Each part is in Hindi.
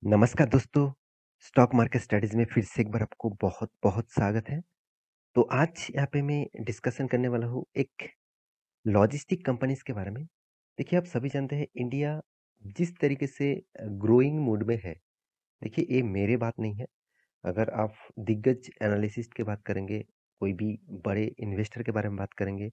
नमस्कार दोस्तों, स्टॉक मार्केट स्टडीज़ में फिर से एक बार आपको बहुत-बहुत स्वागत है। तो आज यहाँ पे मैं डिस्कशन करने वाला हूँ एक लॉजिस्टिक कंपनीज़ के बारे में। देखिए, आप सभी जानते हैं इंडिया जिस तरीके से ग्रोइंग मोड में है, देखिए ये मेरे बात नहीं है। अगर आप दिग्गज एनालिसिस्ट की बात करेंगे, कोई भी बड़े इन्वेस्टर के बारे में बात करेंगे,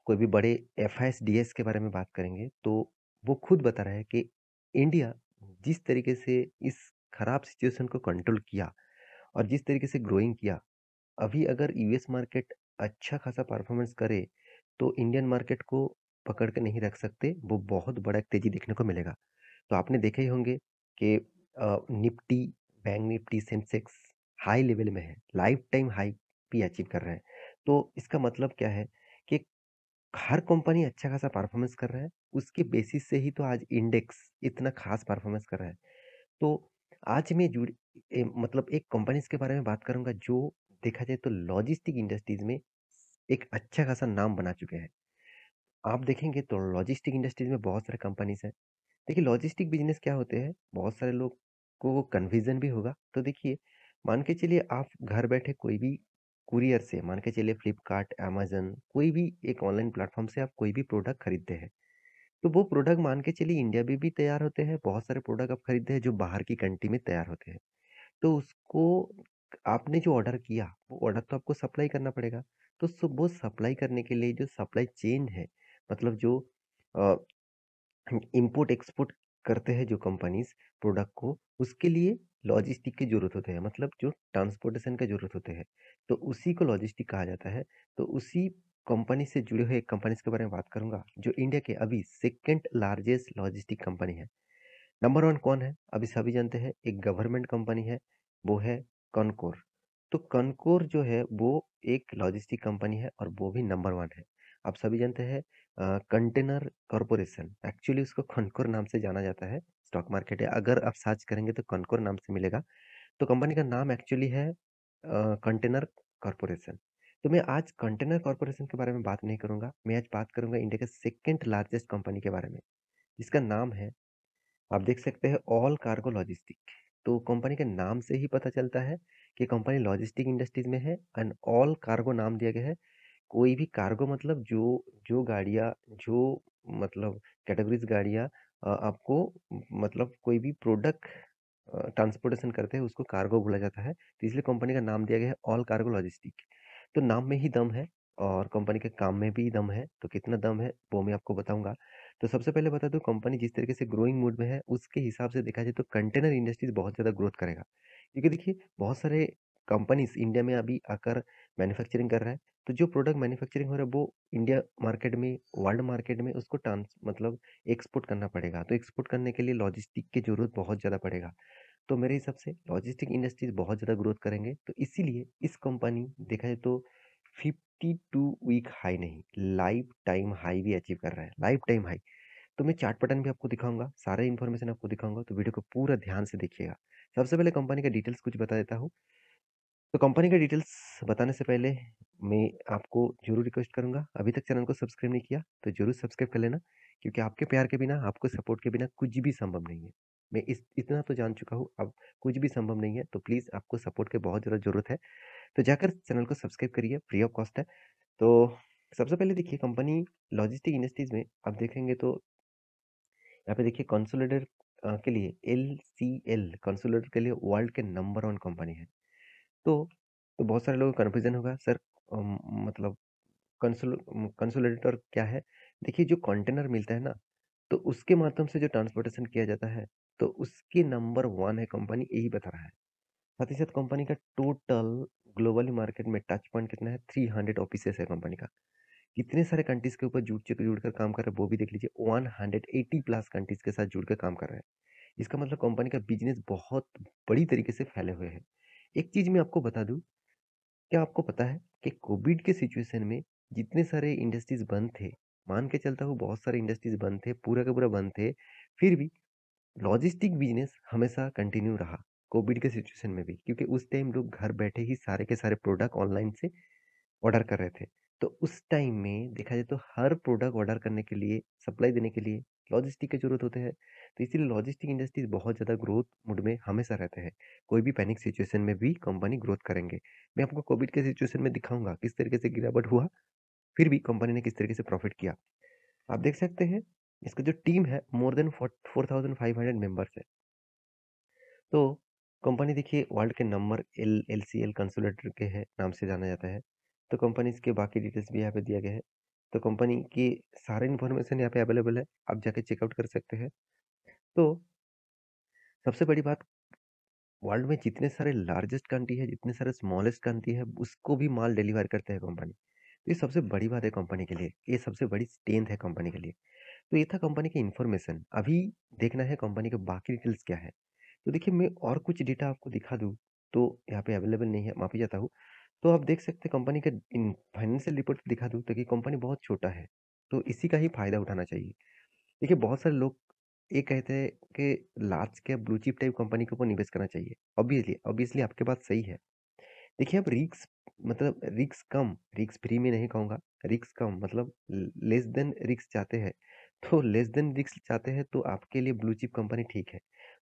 कोई भी बड़े एफआईएस के बारे में बात करेंगे, तो वो खुद बता रहा है कि इंडिया जिस तरीके से इस खराब सिचुएशन को कंट्रोल किया और जिस तरीके से ग्रोइंग किया, अभी अगर यूएस मार्केट अच्छा खासा परफॉर्मेंस करे, तो इंडियन मार्केट को पकड़ के नहीं रख सकते, वो बहुत बड़ा एक तेज़ी देखने को मिलेगा। तो आपने देखे ही होंगे कि Nifty, bank Nifty, Sensex high level में है, लाइफ टाइम हाई भी अचीव कर रहे हैं। तो इसका मतलब क्या है कि हर कंपनी अच्छा खासा परफॉर्मेंस कर रहा है, उसके बेसिस से ही तो आज इंडेक्स इतना खास परफॉर्मेंस कर रहा है। तो आज मैं मतलब एक कंपनीज़ के बारे में बात करूँगा जो देखा जाए तो लॉजिस्टिक इंडस्ट्रीज़ में एक अच्छा खासा नाम बना चुके हैं। आप देखेंगे तो लॉजिस्टिक इंडस्ट्रीज़ में बहुत सारे कंपनीज़ हैं। देखिए लॉजिस्टिक बिज़नेस क्या होते हैं, बहुत सारे लोग को कन्फ्यूज़न भी होगा। तो देखिए, मान के चलिए आप घर बैठे कोई भी कुरियर से मान के चलिए फ्लिपकार्ट, अमेज़न कोई भी एक ऑनलाइन प्लेटफ़ॉर्म से आप कोई भी प्रोडक्ट खरीदते हैं। तो वो प्रोडक्ट मान के चलिए इंडिया में भी तैयार होते हैं, बहुत सारे प्रोडक्ट आप खरीदते हैं जो बाहर की कंट्री में तैयार होते हैं। तो उसको आपने जो ऑर्डर किया, वो ऑर्डर तो आपको सप्लाई करना पड़ेगा। तो वो सप्लाई करने के लिए जो सप्लाई चेन है, मतलब जो अ, इम्पोर्ट एक्सपोर्ट करते हैं जो कंपनीज़ प्रोडक्ट को, उसके लिए लॉजिस्टिक की ज़रूरत होते हैं, मतलब जो ट्रांसपोर्टेशन की ज़रूरत होते हैं। तो उसी को लॉजिस्टिक कहा जाता है। तो उसी कंपनी से जुड़े हुए कंपनीज़ के बारे में बात करूँगा, जो इंडिया के अभी सेकंड लार्जेस्ट लॉजिस्टिक कंपनी है। नंबर 1 कौन है? अभी सभी जानते हैं, एक गवर्नमेंट कंपनी है, वो है कॉनकोर। तो कॉनकोर जो है वो एक लॉजिस्टिक कंपनी है और वो भी नंबर 1 है। आप सभी जानते हैं कंटेनर कॉर्पोरेशन, एक्चुअली उसको कॉनकोर नाम से जाना जाता है स्टॉक मार्केट है, अगर आप सर्च करेंगे तो कॉनकोर नाम से मिलेगा। तो कंपनी का नाम एक्चुअली है कंटेनर कॉर्पोरेशन। तो मैं आज कंटेनर कॉर्पोरेशन के बारे में बात नहीं करूँगा, मैं आज बात करूँगा इंडिया के सेकंड लार्जेस्ट कंपनी के बारे में, जिसका नाम है, आप देख सकते हैं, ऑल कार्गो लॉजिस्टिक। तो कंपनी के नाम से ही पता चलता है कि कंपनी लॉजिस्टिक इंडस्ट्रीज में है एंड ऑल कार्गो नाम दिया गया है। कोई भी कार्गो मतलब जो जो गाड़ियाँ, जो मतलब कैटेगरीज गाड़ियाँ आपको मतलब कोई भी प्रोडक्ट ट्रांसपोर्टेशन करते हैं उसको कार्गो बोला जाता है। तो इसलिए कंपनी का नाम दिया गया है ऑल कार्गो लॉजिस्टिक। तो नाम में ही दम है और कंपनी के काम में भी दम है। तो कितना दम है वो मैं आपको बताऊंगा। तो सबसे पहले बता दूं, कंपनी जिस तरीके से ग्रोइंग मोड में है उसके हिसाब से देखा जाए तो कंटेनर इंडस्ट्रीज बहुत ज़्यादा ग्रोथ करेगा, क्योंकि देखिए बहुत सारे कंपनीज इंडिया में अभी आकर मैन्युफैक्चरिंग कर रहा है। तो जो प्रोडक्ट मैन्युफैक्चरिंग हो रहा है वो इंडिया मार्केट में, वर्ल्ड मार्केट में उसको ट्रांस मतलब एक्सपोर्ट करना पड़ेगा। तो एक्सपोर्ट करने के लिए लॉजिस्टिक की जरूरत बहुत ज़्यादा पड़ेगा। तो मेरे हिसाब से लॉजिस्टिक इंडस्ट्रीज बहुत ज़्यादा ग्रोथ करेंगे। तो इसीलिए इस कंपनी देखा जाए तो 52 वीक हाई नहीं, लाइफ टाइम हाई भी अचीव कर रहा है, लाइफ टाइम हाई। तो मैं चार्ट पैटर्न भी आपको दिखाऊंगा, सारे इन्फॉर्मेशन आपको दिखाऊंगा, तो वीडियो को पूरा ध्यान से देखिएगा। सबसे पहले कंपनी का डिटेल्स कुछ बता देता हूँ। तो कंपनी का डिटेल्स बताने से पहले मैं आपको जरूर रिक्वेस्ट करूंगा, अभी तक चैनल को सब्सक्राइब नहीं किया तो जरूर सब्सक्राइब कर लेना, क्योंकि आपके प्यार के बिना, आपको सपोर्ट के बिना कुछ भी संभव नहीं है। मैं इस इतना तो जान चुका हूँ, अब कुछ भी संभव नहीं है। तो प्लीज़ आपको सपोर्ट की बहुत ज़्यादा ज़रूरत है। तो जाकर चैनल को सब्सक्राइब करिए, फ्री ऑफ कॉस्ट है। तो सबसे पहले देखिए, कंपनी लॉजिस्टिक इंडस्ट्रीज में आप देखेंगे तो यहाँ पे देखिए कंसोलिडेट के लिए एल कंसोलिडेट के लिए वर्ल्ड के नंबर 1 कंपनी है। तो तो बहुत सारे लोगों को कन्फ्यूजन होगा, सर मतलब कंसोलिडेटर क्या है? देखिए, जो कंटेनर मिलता है ना, तो उसके माध्यम से जो ट्रांसपोर्टेशन किया जाता है, तो उसके नंबर 1 है कंपनी, यही बता रहा है। साथ ही साथ कंपनी का टोटल ग्लोबली मार्केट में टच पॉइंट कितना है, 300 ऑफिसेस है कंपनी का। कितने सारे कंट्रीज के ऊपर जुड़कर काम कर रहा है वो भी देख लीजिए, 180 प्लस कंट्रीज के साथ जुड़ कर काम कर रहा है। इसका मतलब कंपनी का बिजनेस बहुत बड़ी तरीके से फैले हुए है। एक चीज मैं आपको बता दूं, क्या आपको पता है कि कोविड के सिचुएशन में जितने सारे इंडस्ट्रीज बंद थे, मान के चलता हूँ बहुत सारे इंडस्ट्रीज बंद थे, पूरा का पूरा बंद थे, फिर भी लॉजिस्टिक बिजनेस हमेशा कंटिन्यू रहा कोविड के सिचुएशन में भी, क्योंकि उस टाइम लोग घर बैठे ही सारे के सारे प्रोडक्ट ऑनलाइन से ऑर्डर कर रहे थे। तो उस टाइम में देखा जाए तो हर प्रोडक्ट ऑर्डर करने के लिए, सप्लाई देने के लिए लॉजिस्टिक की ज़रूरत होते हैं। तो इसीलिए लॉजिस्टिक इंडस्ट्रीज़ बहुत ज़्यादा ग्रोथ मोड में हमेशा रहते हैं। कोई भी पैनिक सिचुएशन में भी कंपनी ग्रोथ करेंगे। मैं आपको कोविड के सिचुएशन में दिखाऊँगा किस तरीके से गिरावट हुआ, फिर भी कंपनी ने किस तरीके से प्रॉफ़िट किया। आप देख सकते हैं, इसका जो टीम है मोर देन 4500 मेंबर्स है। तो कंपनी देखिए वर्ल्ड के नंबर एलसीएल कंसोलिडेटर के है नाम से जाना जाता है। तो कंपनीज़ के बाकी डिटेल्स भी यहाँ पे दिया गया है। तो कंपनी की सारी इन्फॉर्मेशन यहाँ पे अवेलेबल है, आप जाके चेकआउट कर सकते हैं। तो सबसे बड़ी बात, वर्ल्ड में जितने सारे लार्जेस्ट कंट्री है, जितने सारे स्मॉलेस्ट कंट्री है, उसको भी माल डिलीवर करते हैं कंपनी। तो ये सबसे बड़ी बात है कंपनी के लिए, ये सबसे बड़ी स्ट्रेंथ है कंपनी के लिए। तो ये था कंपनी की इन्फॉर्मेशन। अभी देखना है कंपनी के बाकी डिटेल्स क्या है। तो देखिए मैं और कुछ डेटा आपको दिखा दूँ, तो यहाँ पे अवेलेबल नहीं है, माफ़ी चाहता हूँ। तो आप देख सकते हैं कंपनी का इन फाइनेंशियल रिपोर्ट दिखा दूँ, तो कि कंपनी बहुत छोटा है, तो इसी का ही फ़ायदा उठाना चाहिए। देखिए बहुत सारे लोग ये कहते हैं कि large cap blue chip type company के ऊपर निवेश करना चाहिए। ऑब्वियसली ऑब्वियसली आपकी बात सही है। देखिए अब रिस्क, मतलब रिस्क कम, रिस्क फ्री में नहीं कहूँगा, रिस्क कम मतलब लेस देन रिस्क चाहते हैं, तो लेस देन रिस्क चाहते हैं तो आपके लिए ब्लू चिप कंपनी ठीक है।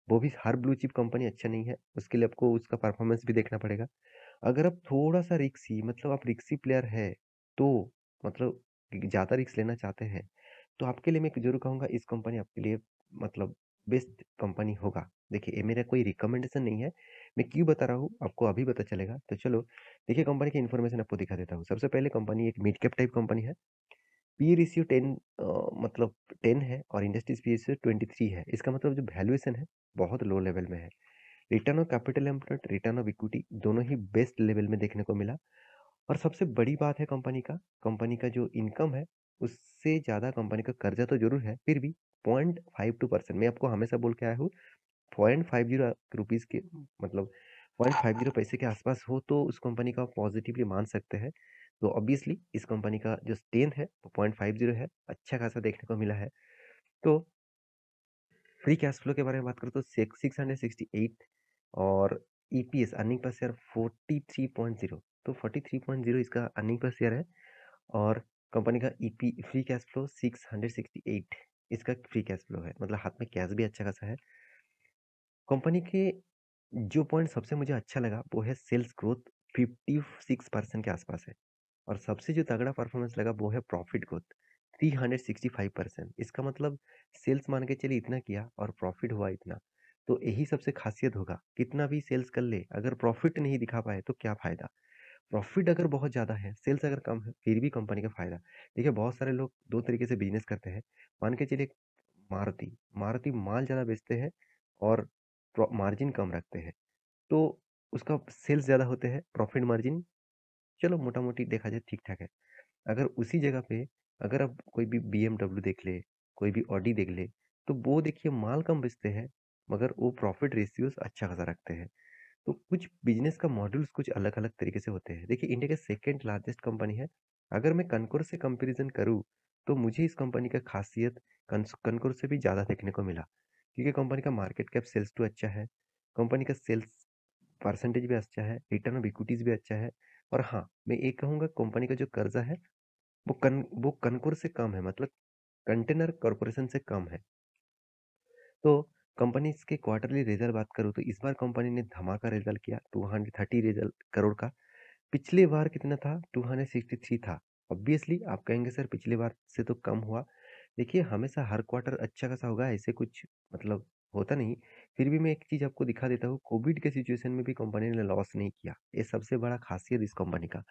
वो भी हर ब्लू चिप कंपनी अच्छा नहीं है, उसके लिए आपको उसका परफॉर्मेंस भी देखना पड़ेगा। अगर आप थोड़ा-सा रिस्की, मतलब आप रिस्की प्लेयर है, तो मतलब ज़्यादा रिस्क लेना चाहते हैं, तो आपके लिए मैं ज़रूर कहूँगा इस कंपनी आपके लिए मतलब बेस्ट कंपनी होगा। देखिए ये मेरा कोई रिकमेंडेशन नहीं है, मैं क्यों बता रहा हूँ आपको अभी पता चलेगा। तो चलो देखिए कंपनी की इन्फॉर्मेशन आपको दिखा देता हूँ। सबसे पहले कंपनी एक मिड कैप टाइप कंपनी है। पी रेशियो 10 मतलब 10 है और इंडस्ट्रीज पी रेशियो 23 है। इसका मतलब जो वैल्यूएशन है बहुत लो लेवल में है। Return on capital employed, return of equity दोनों ही बेस्ट लेवल में देखने को मिला। और सबसे बड़ी बात है कंपनी का जो इनकम है, उससे ज़्यादा कंपनी का कर्जा तो ज़रूर है, फिर भी 0.52% मैं आपको हमेशा बोल के आया हूँ, 0.50 रुपीज़ के मतलब 0.50 पैसे के आसपास हो तो उस कंपनी का पॉजिटिवली मान सकते हैं। तो ऑब्वियसली इस कंपनी का जो स्ट्रेंथ है वो 0.50 है, अच्छा खासा देखने को मिला है। तो फ्री कैश फ्लो के बारे में बात करूँ तो 668 और ईपीएस अर्निंग पर शेयर 43.0, तो 43.0 इसका अर्निंग पर शेयर है। और कंपनी का ईपी फ्री कैश फ्लो 668 इसका फ्री कैश फ्लो है, मतलब हाथ में कैश भी अच्छा खासा है। कंपनी के जो पॉइंट सबसे मुझे अच्छा लगा वो है सेल्स ग्रोथ 56% के आसपास है। और सबसे जो तगड़ा परफॉर्मेंस लगा वो है प्रॉफिट ग्रोथ 365%। इसका मतलब सेल्स मान के चलिए इतना किया और प्रॉफिट हुआ इतना, तो यही सबसे खासियत होगा। कितना भी सेल्स कर ले, अगर प्रॉफिट नहीं दिखा पाए तो क्या फायदा। प्रॉफिट अगर बहुत ज़्यादा है, सेल्स अगर कम है, फिर भी कंपनी का फायदा। देखिए बहुत सारे लोग दो तरीके से बिजनेस करते हैं। मान के चलिए मारुति मारुति माल ज़्यादा बेचते हैं और मार्जिन कम रखते हैं, तो उसका सेल्स ज़्यादा होते हैं, प्रॉफिट मार्जिन चलो मोटा मोटी देखा जाए ठीक ठाक है। अगर उसी जगह पे अगर आप कोई भी बीएमडब्ल्यू देख ले, कोई भी ऑडी देख ले, तो वो देखिए माल कम बेचते हैं मगर वो प्रॉफिट रेशियोज अच्छा खासा रखते हैं। तो कुछ बिजनेस का मॉड्यूल्स कुछ अलग अलग तरीके से होते हैं। देखिए इंडिया के सेकेंड लार्जेस्ट कंपनी है। अगर मैं कनकोर से कंपैरिजन करूँ तो मुझे इस कंपनी का खासियत कनकोर से भी ज़्यादा देखने को मिला, क्योंकि कंपनी का मार्केट कैप सेल्स टू अच्छा है, कंपनी का सेल्स परसेंटेज भी अच्छा है, रिटर्न ऑफ इक्विटीज भी अच्छा है। और हाँ, मैं ये कहूँगा कंपनी का जो कर्जा है वो कनकोर से कम है, मतलब कंटेनर कॉर्पोरेशन से कम है। तो कंपनी के क्वार्टरली रिजल्ट बात करूँ तो इस बार कंपनी ने धमाका रिजल्ट किया 230 रिजल्ट करोड़ का। पिछली बार कितना था, 263 था। ऑब्वियसली आप कहेंगे सर पिछली बार से तो कम हुआ। देखिए हमेशा हर क्वार्टर अच्छा खासा होगा ऐसे कुछ मतलब होता नहीं। फिर भी मैं एक चीज़ आपको दिखा देता हूँ, कोविड के सिचुएशन में भी कंपनी ने लॉस नहीं किया, ये सबसे बड़ा खासियत इस कंपनी का।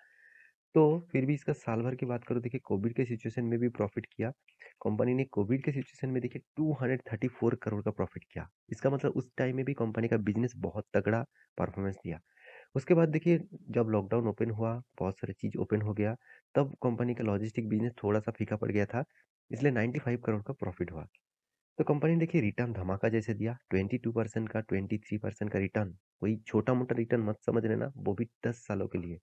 तो फिर भी इसका साल भर की बात करो, देखिए कोविड के सिचुएशन में भी प्रॉफिट किया। कंपनी ने कोविड के सिचुएशन में देखिए 234 करोड़ का प्रॉफिट किया। इसका मतलब उस टाइम में भी कंपनी का बिजनेस बहुत तगड़ा परफॉर्मेंस दिया। उसके बाद देखिए जब लॉकडाउन ओपन हुआ, बहुत सारी चीज़ ओपन हो गया, तब कंपनी का लॉजिस्टिक बिजनेस थोड़ा-सा फीका पड़ गया था, इसलिए 95 करोड़ का प्रॉफिट हुआ। तो कंपनी ने देखिए रिटर्न धमाका जैसे दिया, 22% का 23% का रिटर्न, कोई छोटा-मोटा रिटर्न मत समझ लेना, वो भी 10 सालों के लिए।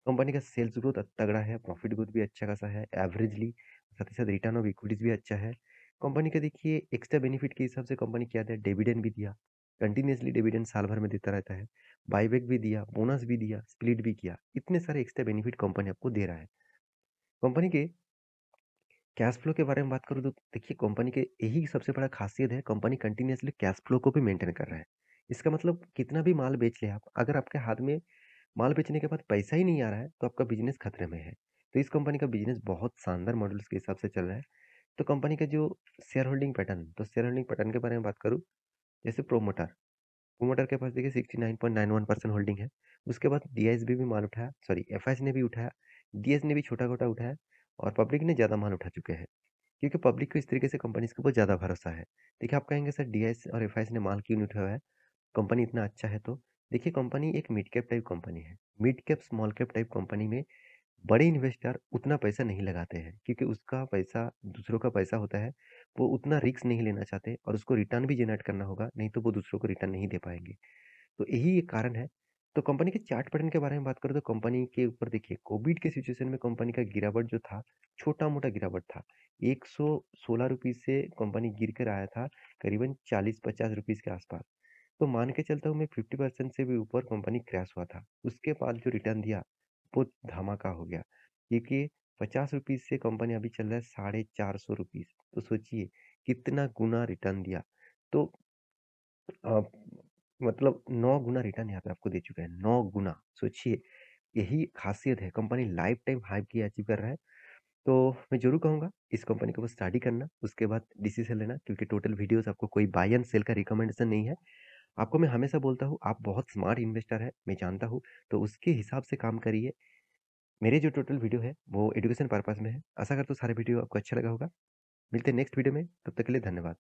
कंपनी का सेल्स ग्रोथ तगड़ा है, प्रॉफिट ग्रोथ भी अच्छा खासा है एवरेजली, साथ ही साथ रिटर्न ऑफ इक्विटीज भी अच्छा है। कंपनी का देखिए एक्स्ट्रा बेनिफिट के हिसाब से कंपनी क्या दिया, डिविडेंड भी दिया, कंटिन्यूसली डिविडेंड साल भर में देता रहता है, बाईबैक भी दिया, बोनस भी दिया, स्प्लिट भी किया। इतने सारे एक्स्ट्रा बेनिफिट कंपनी आपको दे रहा है। कंपनी के कैश फ्लो के बारे में बात करूँ तो देखिए कंपनी के यही सबसे बड़ा ख़ासियत है, कंपनी कंटीन्यूअसली कैश फ्लो को भी मेंटेन कर रहा है। इसका मतलब कितना भी माल बेच लें आप, अगर आपके हाथ में माल बेचने के बाद पैसा ही नहीं आ रहा है, तो आपका बिज़नेस खतरे में है। तो इस कंपनी का बिज़नेस बहुत शानदार मॉडल्स के हिसाब से चल रहा है। तो कंपनी का जो शेयर होल्डिंग पैटर्न के बारे में बात करूँ, जैसे प्रोमोटर प्रोमोटर के पास देखिए 69.91% होल्डिंग है। उसके बाद डीआईएसबी भी माल उठाया, सॉरी एफआईएस ने भी उठाया, डीएस ने भी छोटा-छोटा उठाया और पब्लिक ने ज़्यादा माल उठा चुके हैं। क्योंकि पब्लिक को इस तरीके से कंपनीज़ के ऊपर ज़्यादा भरोसा है। देखिए आप कहेंगे सर डीएस और एफआईएस ने माल क्यों नहीं उठाया है? कंपनी इतना अच्छा है तो? देखिए कंपनी एक मिड कैप टाइप कंपनी है। Mid cap, small cap type company में बड़े इन्वेस्टर उतना पैसा नहीं लगाते हैं क्योंकि उसका पैसा दूसरों का पैसा होता है। वो उतना रिस्क नहीं लेना चाहते और उसको रिटर्न भी जनरेट करना होगा, नहीं तो वो दूसरों को रिटर्न नहीं दे पाएँगे। तो यही एक कारण है। तो कंपनी के चार्ट पैटर्न के बारे में बात करें तो कंपनी के ऊपर देखिए कोविड के सिचुएशन में कंपनी का गिरावट जो था, छोटा-मोटा गिरावट था। ₹116 से कंपनी गिर कर आया था करीबन ₹40-50 के आसपास। तो मान के चलता हूँ मैं 50% से भी ऊपर कंपनी क्रैश हुआ था। उसके बाद जो रिटर्न दिया, वो धमाका हो गया। क्योंकि ₹50 से कंपनी अभी चल रहा है ₹450। तो सोचिए कितना गुना रिटर्न दिया। तो अ, मतलब 9 गुना रिटर्न यहाँ पे आपको दे चुका है, 9 गुना। सोचिए, यही खासियत है, कंपनी लाइफ टाइम हाइप की अचीव कर रहा है। तो मैं ज़रूर कहूँगा इस कंपनी के ऊपर स्टडी करना, उसके बाद डिसीज़न लेना क्योंकि टोटल वीडियोज़ आपको कोई बाय एंड सेल का रिकमेंडेशन नहीं है। आपको मैं हमेशा बोलता हूँ, आप बहुत स्मार्ट इन्वेस्टर हैं, मैं जानता हूँ, तो उसके हिसाब से काम करिए। मेरे जो टोटल वीडियो है, वो एजुकेशन पर्पज़ में है। आशा करता हूँ सारे वीडियो आपको अच्छा लगा होगा। मिलते हैं नेक्स्ट वीडियो में, तब तक के लिए धन्यवाद।